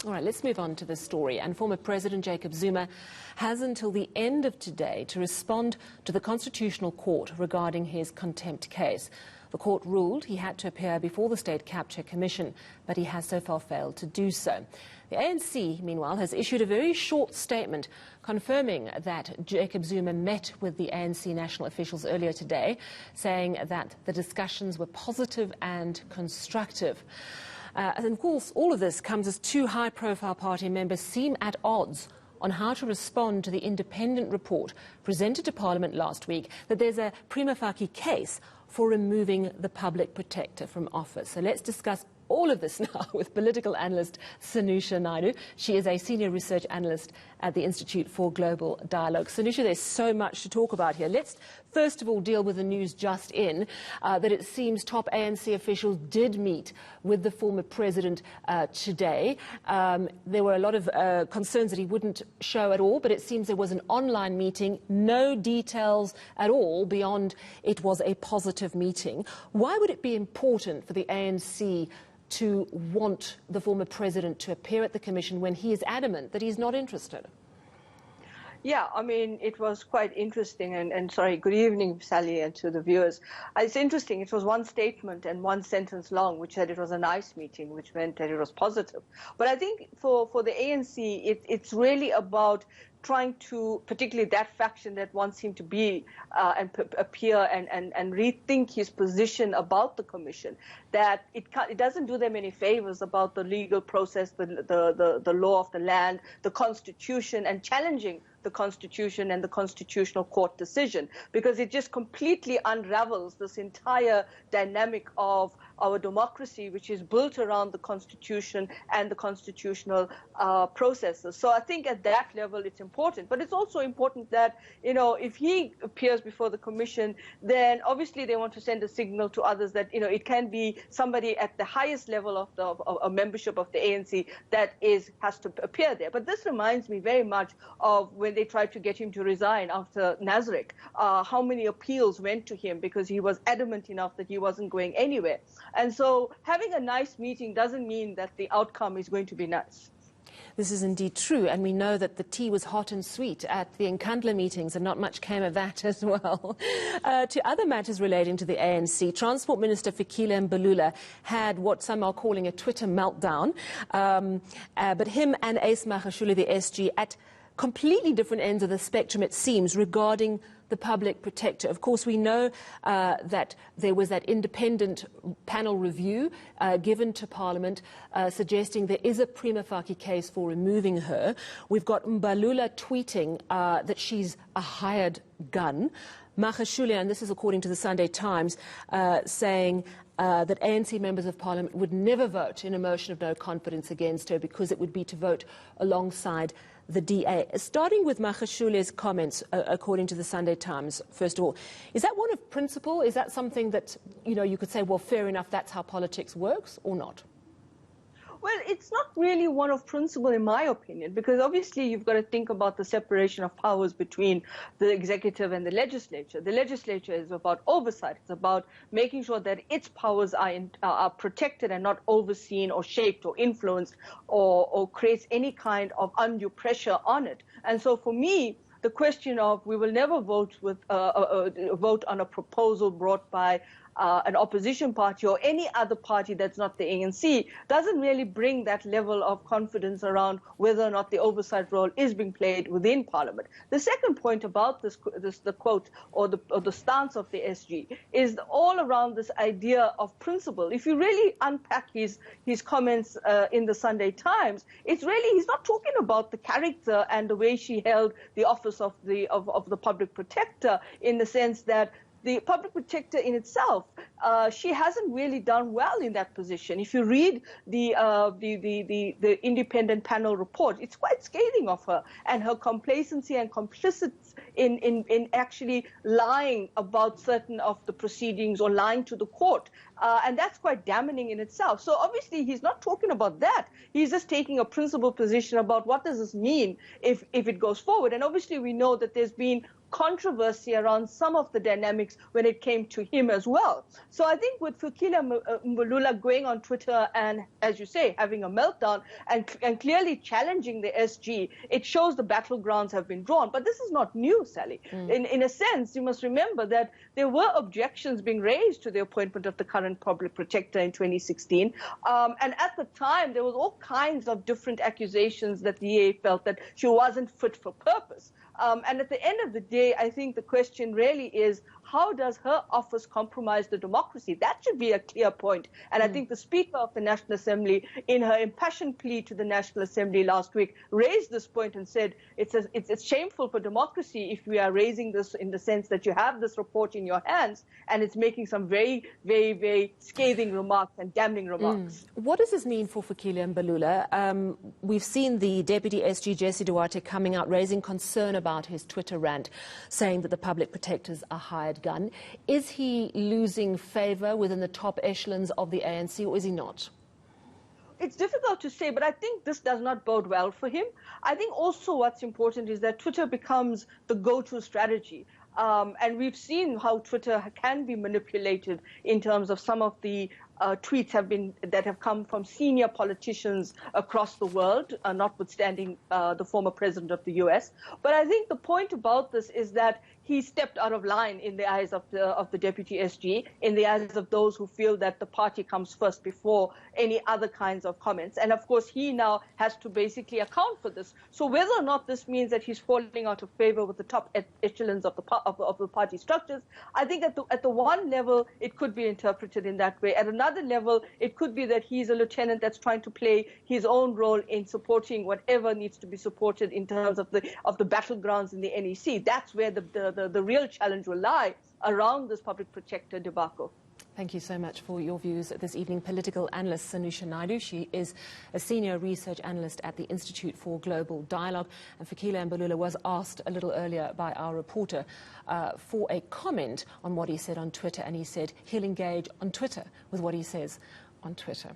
All right, let's move on to this story. And former President Jacob Zuma has until the end of today to respond to the Constitutional Court regarding his contempt case. The court ruled he had to appear before the State Capture Commission, but he has so far failed to do so. The ANC, meanwhile, has issued a very short statement confirming that Jacob Zuma met with the ANC national officials earlier today, saying that the discussions were positive and constructive. And of course, all of this comes as two high-profile party members seem at odds on how to respond to the independent report presented to Parliament last week that there's a prima facie case for removing the public protector from office. So let's discuss all of this now with political analyst Sanusha Naidoo. She is a senior research analyst at the Institute for Global Dialogue. Sanusha, there's so much to talk about here. Let's first of all deal with the news just in, that it seems top ANC officials did meet with the former president today. There were a lot of concerns that he wouldn't show at all, but it seems there was an online meeting, no details at all beyond it was a positive meeting. Why would it be important for the ANC to want the former president to appear at the commission when he is adamant that he's not interested? Yeah, I mean, it was quite interesting. And sorry, good evening, Sally, and to the viewers. It's interesting. It was one statement and one sentence long, which said it was a nice meeting, which meant that it was positive. But I think for the ANC, it's really about trying to, particularly that faction that wants him to be and appear and rethink his position about the commission, that it doesn't do them any favors about the legal process, the law of the land, the constitution, and challenging the Constitution and the Constitutional Court decision, because it just completely unravels this entire dynamic of our democracy, which is built around the Constitution and the constitutional processes. So I think at that level it's important. But it's also important that, you know, if he appears before the Commission, then obviously they want to send a signal to others that, you know, it can be somebody at the highest level of a membership of the ANC that has to appear there. But this reminds me very much of when they tried to get him to resign after Nasrec, how many appeals went to him because he was adamant enough that he wasn't going anywhere. And so having a nice meeting doesn't mean that the outcome is going to be nice. This is indeed true, and we know that the tea was hot and sweet at the Nkandla meetings, and not much came of that as well. To other matters relating to the ANC, Transport Minister Fikile Mbalula had what some are calling a Twitter meltdown, but him and Ace Magashule, the SG, at completely different ends of the spectrum, it seems, regarding the public protector. Of course, we know that there was that independent panel review given to Parliament suggesting there is a prima facie case for removing her. We've got Mbalula tweeting that she's a hired gun. Magashule, and this is according to the Sunday Times, saying that ANC members of Parliament would never vote in a motion of no confidence against her because it would be to vote alongside the DA. Starting with Magashule's comments, according to the Sunday Times, first of all, is that one of principle? Is that something that, you know, you could say, well, fair enough, that's how politics works, or not? Well, it's not really one of principle, in my opinion, because obviously you've got to think about the separation of powers between the executive and the legislature. The legislature is about oversight. It's about making sure that its powers are protected and not overseen or shaped or influenced or creates any kind of undue pressure on it. And so for me, the question of we will never vote vote on a proposal brought by an opposition party or any other party that's not the ANC doesn't really bring that level of confidence around whether or not the oversight role is being played within Parliament. The second point about the quote or the stance of the SG is all around this idea of principle. If you really unpack his comments in the Sunday Times, it's really, he's not talking about the character and the way she held the office of the public protector, in the sense that the public protector in itself, she hasn't really done well in that position. If you read the independent panel report, it's quite scathing of her and her complacency and complicity in actually lying about certain of the proceedings or lying to the court. And that's quite damning in itself. So obviously he's not talking about that. He's just taking a principled position about what does this mean if it goes forward. And obviously we know that there's been controversy around some of the dynamics when it came to him as well. So I think with Fikile Mbalula going on Twitter and, as you say, having a meltdown and clearly challenging the SG, it shows the battlegrounds have been drawn. But this is not new, Sally. In a sense, you must remember that there were objections being raised to the appointment of the current public protector in 2016. And at the time, there was all kinds of different accusations that the EA felt that she wasn't fit for purpose. And at the end of the day, I think the question really is, how does her office compromise the democracy? That should be a clear point. And I think the Speaker of the National Assembly, in her impassioned plea to the National Assembly last week, raised this point and said it's shameful for democracy if we are raising this in the sense that you have this report in your hands and it's making some very, very, very scathing remarks and damning remarks. What does this mean for Fikile Mbalula? We've seen the Deputy SG, Jesse Duarte, coming out raising concern about his Twitter rant, saying that the public protectors are hired gun. Is he losing favour within the top echelons of the ANC, or is he not? It's difficult to say, but I think this does not bode well for him. I think also what's important is that Twitter becomes the go-to strategy. And we've seen how Twitter can be manipulated in terms of some of the tweets that have come from senior politicians across the world, notwithstanding the former president of the US. But I think the point about this is that he stepped out of line in the eyes of the Deputy SG, in the eyes of those who feel that the party comes first before any other kinds of comments. And of course, he now has to basically account for this. So whether or not this means that he's falling out of favor with the top echelons of the party structures, I think at the one level, it could be interpreted in that way. At another level, it could be that he's a lieutenant that's trying to play his own role in supporting whatever needs to be supported in terms of the battlegrounds in the NEC. That's where the real challenge will lie around this public protector debacle. Thank you so much for your views this evening. Political analyst Sanusha Naidoo. She is a senior research analyst at the Institute for Global Dialogue. And Fikile Mbalula was asked a little earlier by our reporter for a comment on what he said on Twitter, and he said he'll engage on Twitter with what he says on Twitter.